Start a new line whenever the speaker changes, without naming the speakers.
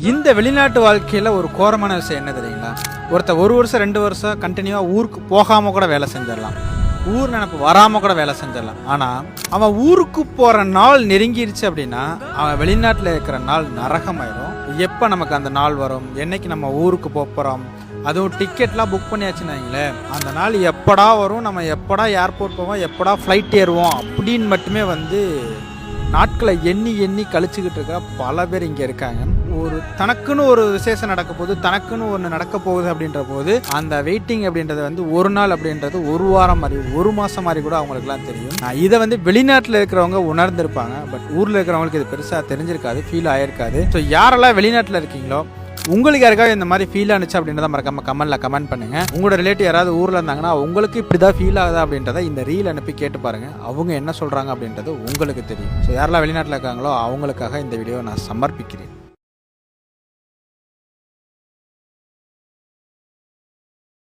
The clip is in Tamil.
இந்த வெளிநாட்டு வாழ்க்கையில் ஒரு கோரமான விஷயம் என்ன தெரியுங்களா? ஒருத்தர் 1 வருஷம் 2 வருஷம் கண்டினியூவாக ஊருக்கு போகாமல் கூட வேலை செஞ்சிடலாம், ஊர் நினப்பு வராமல் கூட வேலை செஞ்சிடலாம். ஆனால் அவன் ஊருக்கு போகிற நாள் நெருங்கிருச்சு அப்படின்னா அவன் வெளிநாட்டில் இருக்கிற நாள் நரகமாயிடும். எப்போ நமக்கு அந்த நாள் வரும், என்னைக்கு நம்ம ஊருக்கு போகிறோம், அதுவும் டிக்கெட்லாம் புக் பண்ணியாச்சுன்னு வைங்களேன், அந்த நாள் எப்படா வரும், நம்ம எப்படா ஏர்போர்ட் போவோம், எப்படா ஃப்ளைட் ஏறுவோம் அப்படின்னு மட்டுமே நாட்களை எண்ணி கழிச்சுக்கிட்டு இருக்க பல பேர் இங்கே இருக்காங்க. தனக்குன்னு ஒரு விசேஷம் நடக்க போகுது, தனக்குன்னு ஒன்று நடக்க போகுது அப்படின்ற போது அந்த வெயிட்டிங் அப்படின்றது ஒரு நாள் அப்படின்றது 1 வாரம் மாதிரி 1 மாதம் மாதிரி கூட அவங்களுக்குலாம் தெரியும். இதை வெளிநாட்டில் இருக்கிறவங்க உணர்ந்திருப்பாங்க, பட் ஊரில் இருக்கிறவங்களுக்கு இது பெருசாக தெரிஞ்சிருக்காது, ஃபீல் ஆயிருக்காது. ஸோ யாரெல்லாம் வெளிநாட்டில் இருக்கீங்களோ உங்களுக்கு யாருக்காவது இந்த மாதிரி ஃபீல் ஆனிச்சு அப்படின்றத மறக்காம கமெண்ட் பண்ணுங்க. உங்களோட ரிலேட்டிவ் யாராவது ஊரில் இருந்தாங்கன்னா உங்களுக்கு இப்படிதான் ஃபீல் ஆகுதா அப்படின்றத இந்த ரீல் அனுப்பி கேட்டு பாருங்க, அவங்க என்ன சொல்றாங்க அப்படின்றது உங்களுக்கு தெரியும். ஸோ யாரெல்லாம் வெளிநாட்டில் இருக்காங்களோ அவங்களுக்காக இந்த வீடியோ நான் சமர்ப்பிக்கிறேன்.